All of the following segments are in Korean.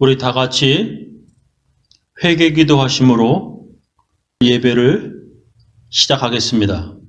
우리 다 같이 회개기도 하심으로 예배를 시작하겠습니다.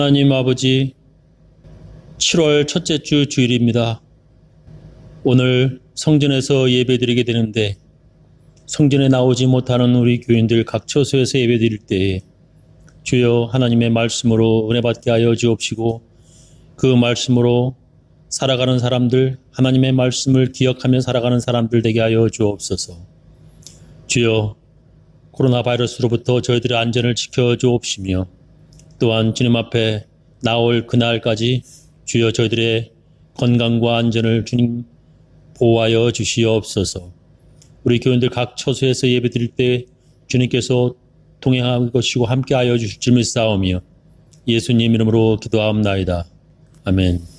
하나님 아버지, 7월 첫째 주 주일입니다. 오늘 성전에서 예배드리게 되는데 성전에 나오지 못하는 우리 교인들 각 처소에서 예배드릴 때에 주여 하나님의 말씀으로 은혜 받게 하여 주옵시고 그 말씀으로 살아가는 사람들, 하나님의 말씀을 기억하며 살아가는 사람들 되게 하여 주옵소서. 주여 코로나 바이러스로부터 저희들의 안전을 지켜 주옵시며 또한 주님 앞에 나올 그날까지 주여 저희들의 건강과 안전을 주님 보호하여 주시옵소서. 우리 교인들 각 처소에서 예배드릴 때 주님께서 동행하는 것이고 함께하여 주실 줄 믿사오며 예수님 이름으로 기도하옵나이다. 아멘.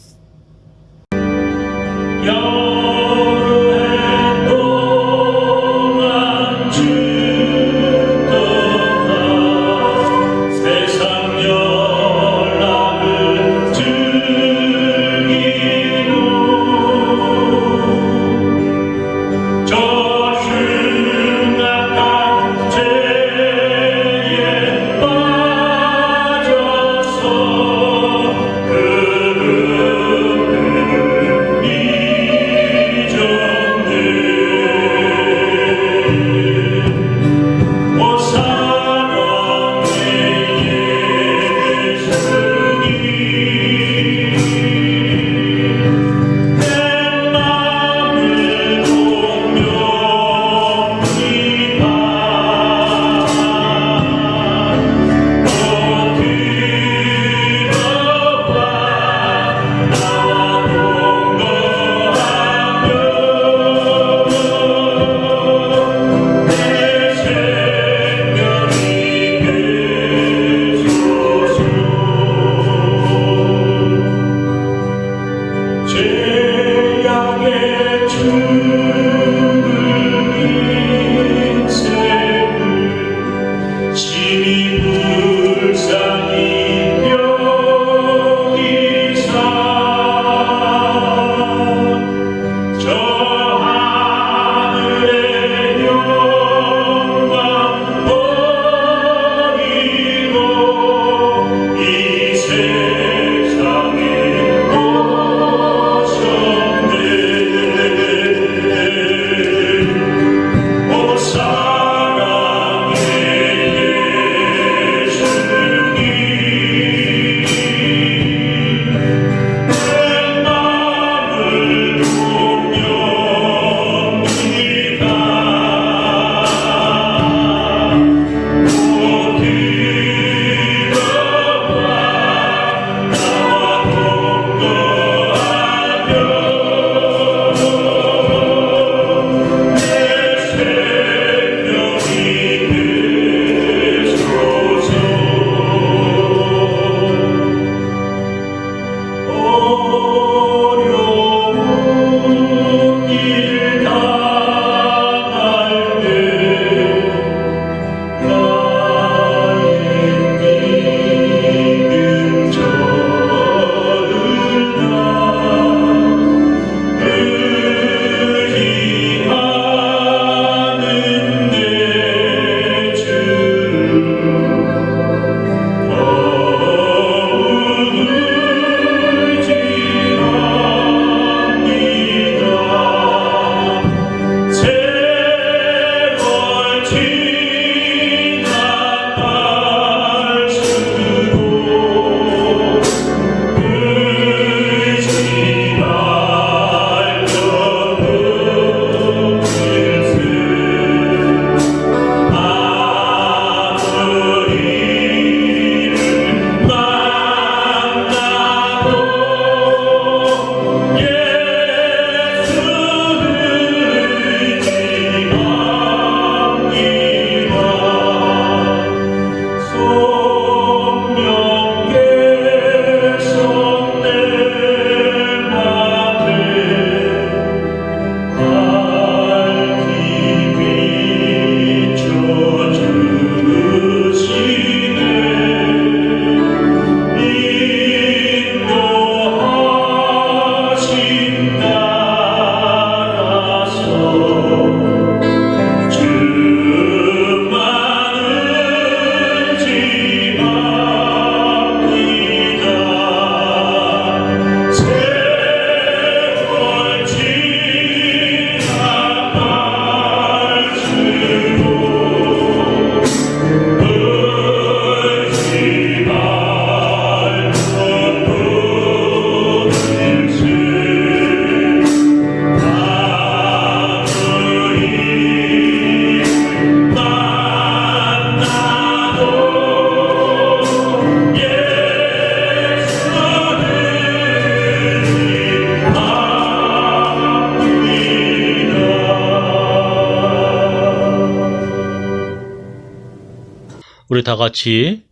우리 다 같이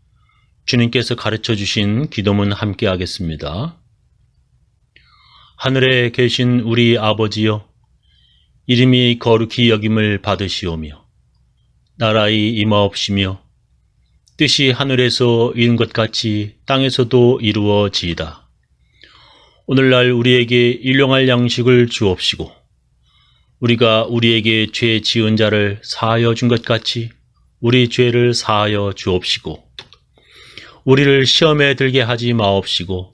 주님께서 가르쳐 주신 기도문 함께 하겠습니다. 하늘에 계신 우리 아버지여, 이름이 거룩히 여김을 받으시오며 나라의 임하옵시며 뜻이 하늘에서 이룬 것 같이 땅에서도 이루어지이다. 오늘날 우리에게 일용할 양식을 주옵시고 우리가 우리에게 죄 지은 자를 사하여 준 것 같이 우리 죄를 사하여 주옵시고 우리를 시험에 들게 하지 마옵시고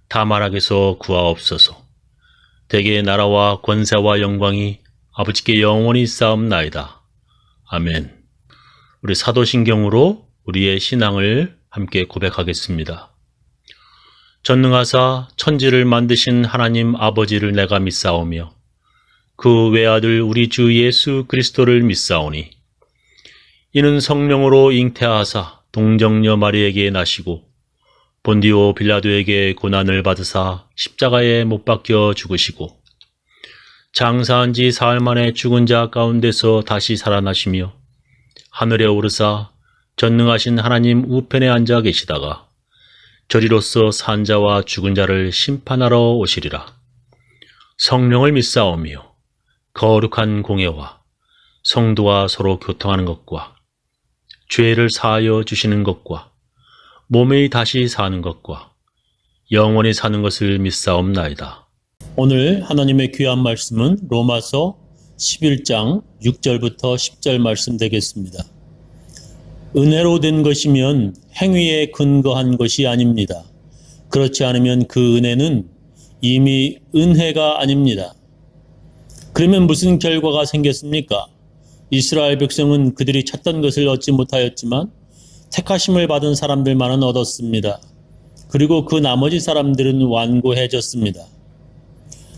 다만 악에서 구하옵소서. 대개 나라와 권세와 영광이 아버지께 영원히 쌓옵나이다. 아멘. 우리 사도신경으로 우리의 신앙을 함께 고백하겠습니다. 전능하사 천지를 만드신 하나님 아버지를 내가 믿사오며 그 외아들 우리 주 예수 그리스도를 믿사오니 이는 성령으로 잉태하사 동정녀 마리에게 나시고 본디오 빌라도에게 고난을 받으사 십자가에 못 박혀 죽으시고 장사한 지 사흘 만에 죽은 자 가운데서 다시 살아나시며 하늘에 오르사 전능하신 하나님 우편에 앉아 계시다가 저리로서 산 자와 죽은 자를 심판하러 오시리라. 성령을 믿사오며 거룩한 공예와 성도와 서로 교통하는 것과 죄를 사하여 주시는 것과 몸이 다시 사는 것과 영원히 사는 것을 믿사옵나이다. 오늘 하나님의 귀한 말씀은 로마서 11장 6절부터 10절 말씀 되겠습니다. 은혜로 된 것이면 행위에 근거한 것이 아닙니다. 그렇지 않으면 그 은혜는 이미 은혜가 아닙니다. 그러면 무슨 결과가 생겼습니까? 이스라엘 백성은 그들이 찾던 것을 얻지 못하였지만 택하심을 받은 사람들만은 얻었습니다. 그리고 그 나머지 사람들은 완고해졌습니다.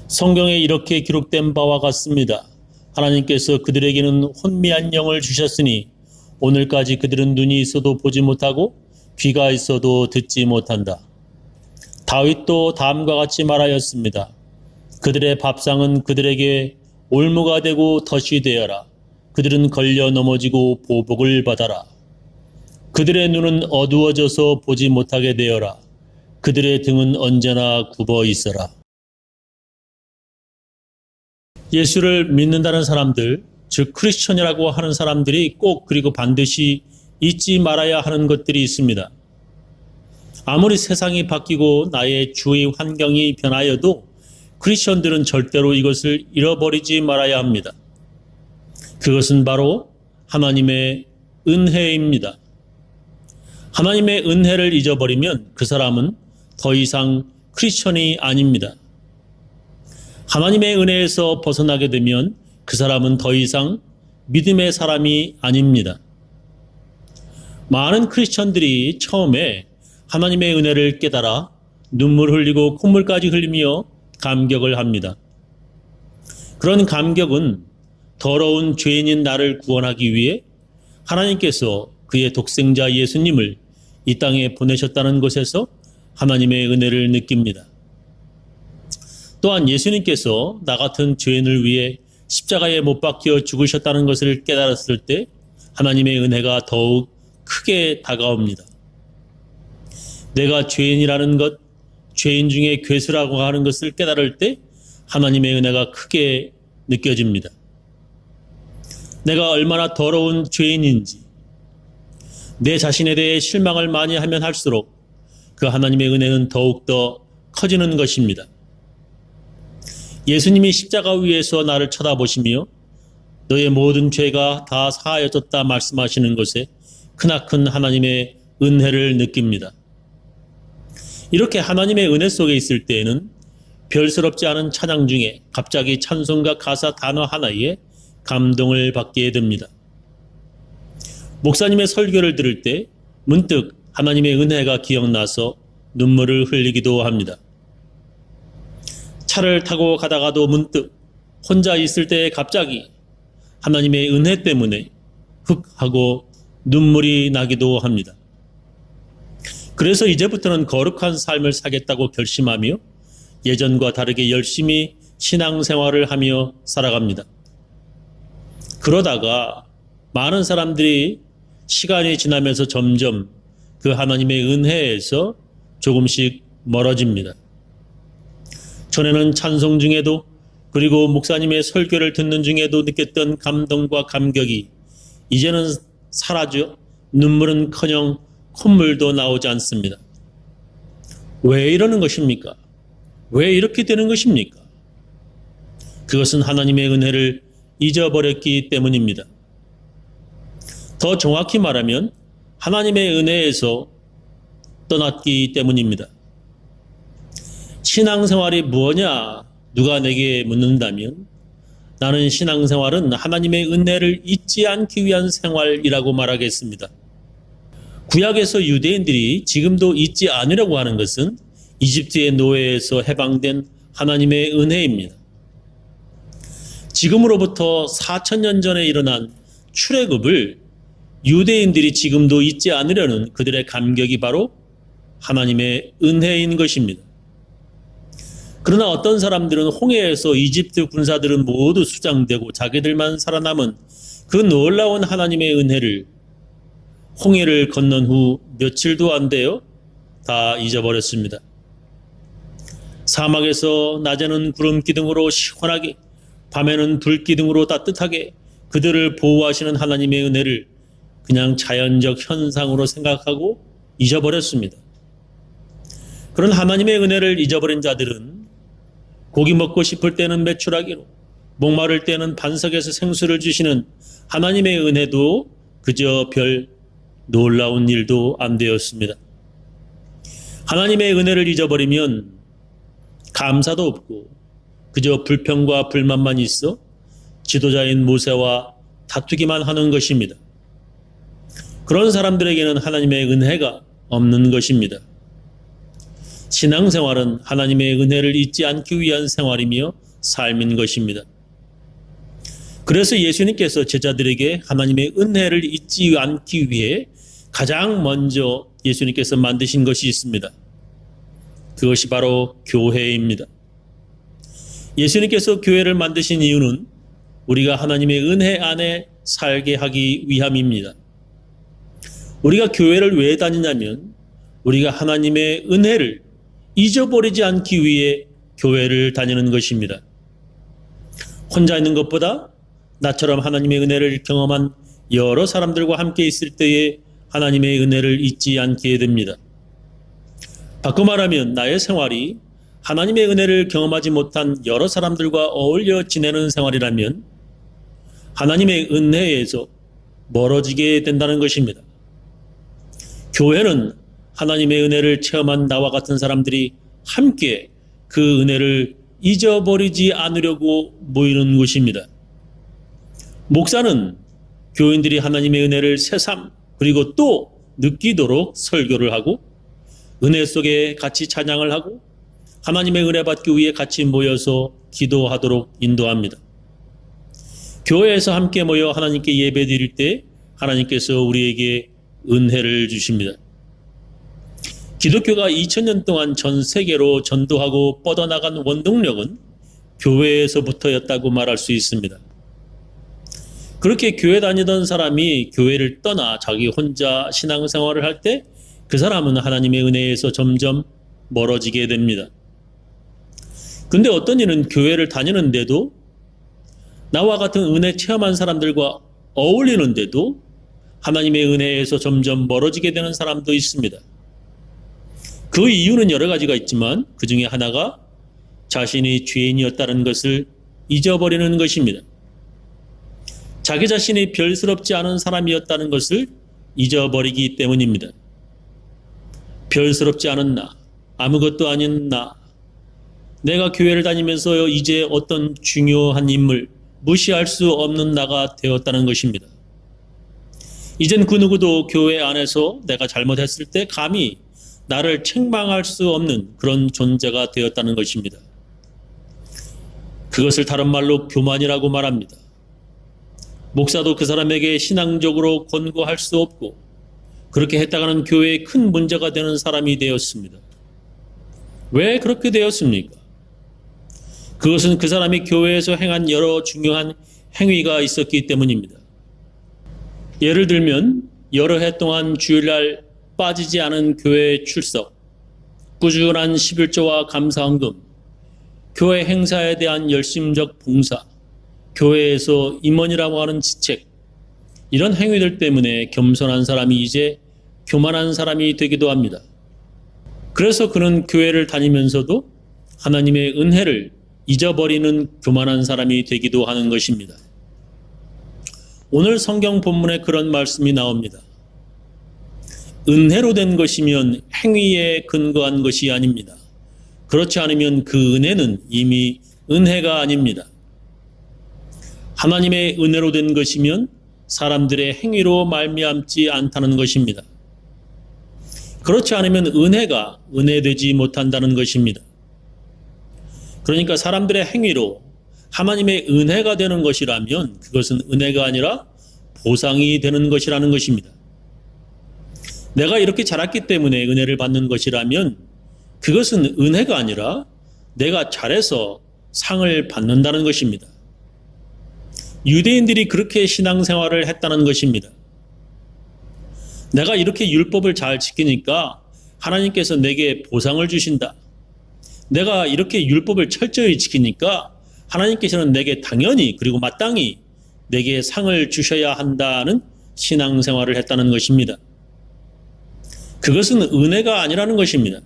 성경에 이렇게 기록된 바와 같습니다. 하나님께서 그들에게는 혼미한 영을 주셨으니 오늘까지 그들은 눈이 있어도 보지 못하고 귀가 있어도 듣지 못한다. 다윗도 다음과 같이 말하였습니다. 그들의 밥상은 그들에게 올무가 되고 덫이 되어라. 그들은 걸려 넘어지고 보복을 받아라. 그들의 눈은 어두워져서 보지 못하게 되어라. 그들의 등은 언제나 굽어 있어라. 예수를 믿는다는 사람들, 즉 크리스천이라고 하는 사람들이 꼭 그리고 반드시 잊지 말아야 하는 것들이 있습니다. 아무리 세상이 바뀌고 나의 주위 환경이 변하여도 크리스천들은 절대로 이것을 잃어버리지 말아야 합니다. 그것은 바로 하나님의 은혜입니다. 하나님의 은혜를 잊어버리면 그 사람은 더 이상 크리스천이 아닙니다. 하나님의 은혜에서 벗어나게 되면 그 사람은 더 이상 믿음의 사람이 아닙니다. 많은 크리스천들이 처음에 하나님의 은혜를 깨달아 눈물 흘리고 콧물까지 흘리며 감격을 합니다. 그런 감격은 더러운 죄인인 나를 구원하기 위해 하나님께서 그의 독생자 예수님을 이 땅에 보내셨다는 것에서 하나님의 은혜를 느낍니다. 또한 예수님께서 나 같은 죄인을 위해 십자가에 못 박혀 죽으셨다는 것을 깨달았을 때 하나님의 은혜가 더욱 크게 다가옵니다. 내가 죄인이라는 것, 죄인 중에 괴수라고 하는 것을 깨달을 때 하나님의 은혜가 크게 느껴집니다. 내가 얼마나 더러운 죄인인지, 내 자신에 대해 실망을 많이 하면 할수록 그 하나님의 은혜는 더욱더 커지는 것입니다. 예수님이 십자가 위에서 나를 쳐다보시며 너의 모든 죄가 다 사하여졌다 말씀하시는 것에 크나큰 하나님의 은혜를 느낍니다. 이렇게 하나님의 은혜 속에 있을 때에는 별스럽지 않은 찬양 중에 갑자기 찬송가 가사 단어 하나에 감동을 받게 됩니다. 목사님의 설교를 들을 때 문득 하나님의 은혜가 기억나서 눈물을 흘리기도 합니다. 차를 타고 가다가도 문득 혼자 있을 때 갑자기 하나님의 은혜 때문에 흑 하고 눈물이 나기도 합니다. 그래서 이제부터는 거룩한 삶을 살겠다고 결심하며 예전과 다르게 열심히 신앙생활을 하며 살아갑니다. 그러다가 많은 사람들이 시간이 지나면서 점점 그 하나님의 은혜에서 조금씩 멀어집니다. 전에는 찬송 중에도 그리고 목사님의 설교를 듣는 중에도 느꼈던 감동과 감격이 이제는 사라져 눈물은커녕 콧물도 나오지 않습니다. 왜 이러는 것입니까? 왜 이렇게 되는 것입니까? 그것은 하나님의 은혜를 잊어버렸기 때문입니다. 더 정확히 말하면 하나님의 은혜에서 떠났기 때문입니다. 신앙생활이 뭐냐? 누가 내게 묻는다면 나는 신앙생활은 하나님의 은혜를 잊지 않기 위한 생활이라고 말하겠습니다. 구약에서 유대인들이 지금도 잊지 않으려고 하는 것은 이집트의 노예에서 해방된 하나님의 은혜입니다. 지금으로부터 4,000년 전에 일어난 출애굽을 유대인들이 지금도 잊지 않으려는 그들의 감격이 바로 하나님의 은혜인 것입니다. 그러나 어떤 사람들은 홍해에서 이집트 군사들은 모두 수장되고 자기들만 살아남은 그 놀라운 하나님의 은혜를 홍해를 건넌 후 며칠도 안 돼요 다 잊어버렸습니다. 사막에서 낮에는 구름 기둥으로 시원하게 밤에는 불 기둥으로 따뜻하게 그들을 보호하시는 하나님의 은혜를 그냥 자연적 현상으로 생각하고 잊어버렸습니다. 그런 하나님의 은혜를 잊어버린 자들은 고기 먹고 싶을 때는 메추라기로, 목마를 때는 반석에서 생수를 주시는 하나님의 은혜도 그저 별 놀라운 일도 안 되었습니다. 하나님의 은혜를 잊어버리면 감사도 없고 그저 불평과 불만만 있어 지도자인 모세와 다투기만 하는 것입니다. 그런 사람들에게는 하나님의 은혜가 없는 것입니다. 신앙생활은 하나님의 은혜를 잊지 않기 위한 생활이며 삶인 것입니다. 그래서 예수님께서 제자들에게 하나님의 은혜를 잊지 않기 위해 가장 먼저 예수님께서 만드신 것이 있습니다. 그것이 바로 교회입니다. 예수님께서 교회를 만드신 이유는 우리가 하나님의 은혜 안에 살게 하기 위함입니다. 우리가 교회를 왜 다니냐면 우리가 하나님의 은혜를 잊어버리지 않기 위해 교회를 다니는 것입니다. 혼자 있는 것보다 나처럼 하나님의 은혜를 경험한 여러 사람들과 함께 있을 때에 하나님의 은혜를 잊지 않게 됩니다. 바꿔 말하면 나의 생활이 하나님의 은혜를 경험하지 못한 여러 사람들과 어울려 지내는 생활이라면 하나님의 은혜에서 멀어지게 된다는 것입니다. 교회는 하나님의 은혜를 체험한 나와 같은 사람들이 함께 그 은혜를 잊어버리지 않으려고 모이는 곳입니다. 목사는 교인들이 하나님의 은혜를 새삼 그리고 또 느끼도록 설교를 하고 은혜 속에 같이 찬양을 하고 하나님의 은혜 받기 위해 같이 모여서 기도하도록 인도합니다. 교회에서 함께 모여 하나님께 예배 드릴 때 하나님께서 우리에게 은혜를 주십니다. 기독교가 2000년 동안 전 세계로 전도하고 뻗어나간 원동력은 교회에서부터였다고 말할 수 있습니다. 그렇게 교회 다니던 사람이 교회를 떠나 자기 혼자 신앙생활을 할 때 그 사람은 하나님의 은혜에서 점점 멀어지게 됩니다. 근데 어떤 이는 교회를 다니는데도 나와 같은 은혜 체험한 사람들과 어울리는데도 하나님의 은혜에서 점점 멀어지게 되는 사람도 있습니다. 그 이유는 여러 가지가 있지만 그 중에 하나가 자신이 죄인이었다는 것을 잊어버리는 것입니다. 자기 자신이 별스럽지 않은 사람이었다는 것을 잊어버리기 때문입니다. 별스럽지 않은 나, 아무것도 아닌 나, 내가 교회를 다니면서 이제 어떤 중요한 인물, 무시할 수 없는 나가 되었다는 것입니다. 이젠 그 누구도 교회 안에서 내가 잘못했을 때 감히 나를 책망할 수 없는 그런 존재가 되었다는 것입니다. 그것을 다른 말로 교만이라고 말합니다. 목사도 그 사람에게 신앙적으로 권고할 수 없고 그렇게 했다가는 교회에 큰 문제가 되는 사람이 되었습니다. 왜 그렇게 되었습니까? 그것은 그 사람이 교회에서 행한 여러 중요한 행위가 있었기 때문입니다. 예를 들면 여러 해 동안 주일날 빠지지 않은 교회 출석, 꾸준한 11조와 감사헌금, 교회 행사에 대한 열심적 봉사, 교회에서 임원이라고 하는 지책, 이런 행위들 때문에 겸손한 사람이 이제 교만한 사람이 되기도 합니다. 그래서 그는 교회를 다니면서도 하나님의 은혜를 잊어버리는 교만한 사람이 되기도 하는 것입니다. 오늘 성경 본문에 그런 말씀이 나옵니다. 은혜로 된 것이면 행위에 근거한 것이 아닙니다. 그렇지 않으면 그 은혜는 이미 은혜가 아닙니다. 하나님의 은혜로 된 것이면 사람들의 행위로 말미암지 않다는 것입니다. 그렇지 않으면 은혜가 은혜되지 못한다는 것입니다. 그러니까 사람들의 행위로 하나님의 은혜가 되는 것이라면 그것은 은혜가 아니라 보상이 되는 것이라는 것입니다. 내가 이렇게 잘했기 때문에 은혜를 받는 것이라면 그것은 은혜가 아니라 내가 잘해서 상을 받는다는 것입니다. 유대인들이 그렇게 신앙생활을 했다는 것입니다. 내가 이렇게 율법을 잘 지키니까 하나님께서 내게 보상을 주신다. 내가 이렇게 율법을 철저히 지키니까 하나님께서는 내게 당연히 그리고 마땅히 내게 상을 주셔야 한다는 신앙생활을 했다는 것입니다. 그것은 은혜가 아니라는 것입니다.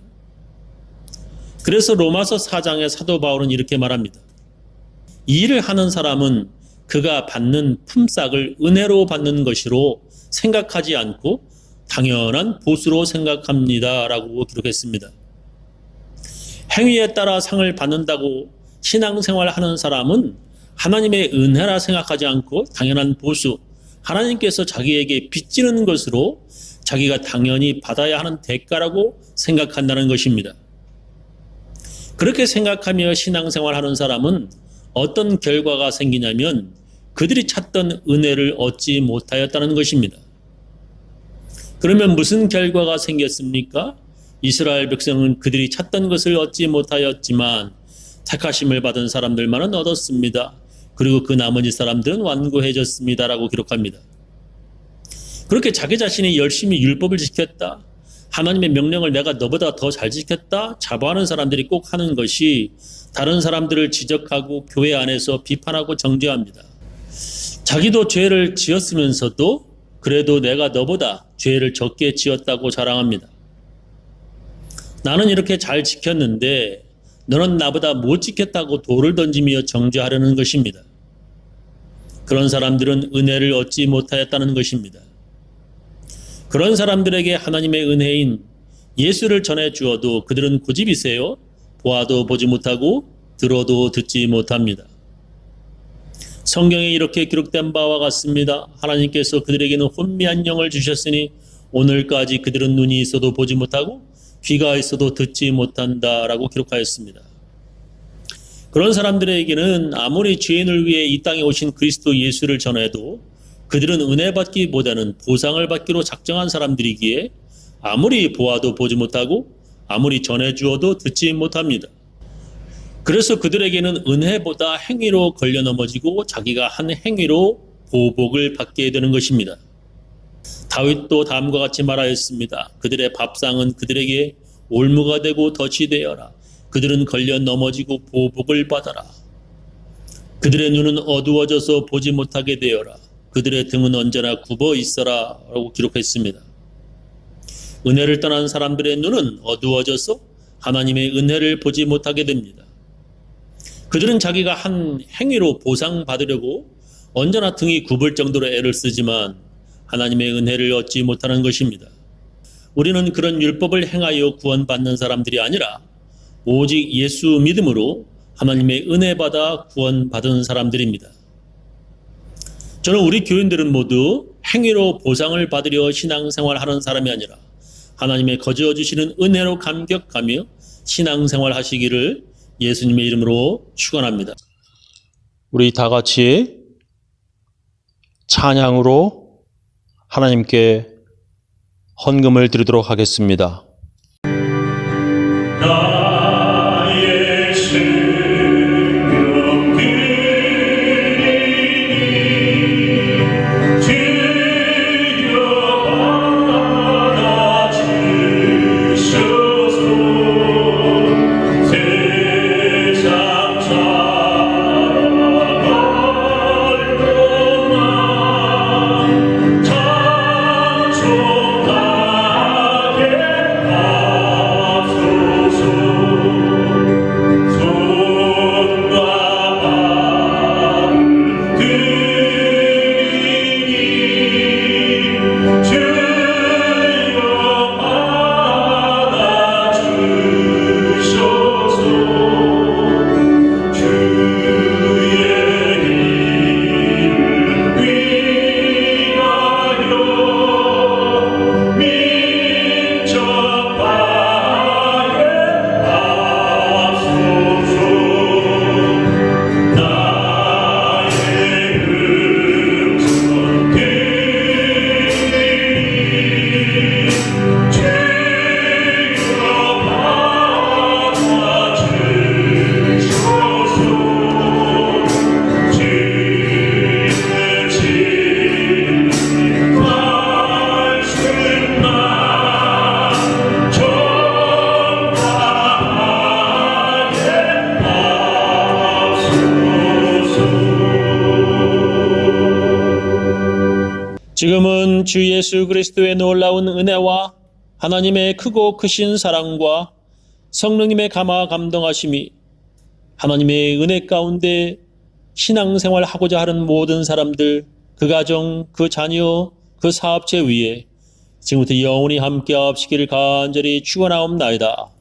그래서 로마서 4장의 사도 바울은 이렇게 말합니다. 이 일을 하는 사람은 그가 받는 품삯을 은혜로 받는 것으로 생각하지 않고 당연한 보수로 생각합니다. 라고 기록했습니다. 행위에 따라 상을 받는다고 신앙생활 하는 사람은 하나님의 은혜라 생각하지 않고 당연한 보수, 하나님께서 자기에게 빚지는 것으로 자기가 당연히 받아야 하는 대가라고 생각한다는 것입니다. 그렇게 생각하며 신앙생활 하는 사람은 어떤 결과가 생기냐면 그들이 찾던 은혜를 얻지 못하였다는 것입니다. 그러면 무슨 결과가 생겼습니까? 이스라엘 백성은 그들이 찾던 것을 얻지 못하였지만 택하심을 받은 사람들만은 얻었습니다. 그리고 그 나머지 사람들은 완고해졌습니다라고 기록합니다. 그렇게 자기 자신이 열심히 율법을 지켰다, 하나님의 명령을 내가 너보다 더 잘 지켰다 자부하는 사람들이 꼭 하는 것이 다른 사람들을 지적하고 교회 안에서 비판하고 정죄합니다. 자기도 죄를 지었으면서도 그래도 내가 너보다 죄를 적게 지었다고 자랑합니다. 나는 이렇게 잘 지켰는데 너는 나보다 못 지켰다고 돌을 던지며 정죄하려는 것입니다. 그런 사람들은 은혜를 얻지 못하였다는 것입니다. 그런 사람들에게 하나님의 은혜인 예수를 전해 주어도 그들은 고집이세요. 보아도 보지 못하고 들어도 듣지 못합니다. 성경에 이렇게 기록된 바와 같습니다. 하나님께서 그들에게는 혼미한 영을 주셨으니 오늘까지 그들은 눈이 있어도 보지 못하고 귀가 있어도 듣지 못한다라고 기록하였습니다. 그런 사람들에게는 아무리 죄인을 위해 이 땅에 오신 그리스도 예수를 전해도 그들은 은혜 받기보다는 보상을 받기로 작정한 사람들이기에 아무리 보아도 보지 못하고 아무리 전해주어도 듣지 못합니다. 그래서 그들에게는 은혜보다 행위로 걸려 넘어지고 자기가 한 행위로 보복을 받게 되는 것입니다. 다윗도 다음과 같이 말하였습니다. 그들의 밥상은 그들에게 올무가 되고 덫이 되어라. 그들은 걸려 넘어지고 보복을 받아라. 그들의 눈은 어두워져서 보지 못하게 되어라. 그들의 등은 언제나 굽어 있어라 라고 기록했습니다. 은혜를 떠난 사람들의 눈은 어두워져서 하나님의 은혜를 보지 못하게 됩니다. 그들은 자기가 한 행위로 보상받으려고 언제나 등이 굽을 정도로 애를 쓰지만 하나님의 은혜를 얻지 못하는 것입니다. 우리는 그런 율법을 행하여 구원받는 사람들이 아니라 오직 예수 믿음으로 하나님의 은혜 받아 구원받은 사람들입니다. 저는 우리 교인들은 모두 행위로 보상을 받으려 신앙생활하는 사람이 아니라 하나님의 거저 주시는 은혜로 감격하며 신앙생활 하시기를 예수님의 이름으로 축원합니다. 우리 다 같이 찬양으로 하나님께 헌금을 드리도록 하겠습니다. 나의 생명 드리니 주여 지금은 주 예수 그리스도의 놀라운 은혜와 하나님의 크고 크신 사랑과 성령님의 감화 감동하심이 하나님의 은혜 가운데 신앙생활 하고자 하는 모든 사람들, 그 가정, 그 자녀, 그 사업체 위에 지금부터 영원히 함께 하시기를 간절히 축원하옵나이다.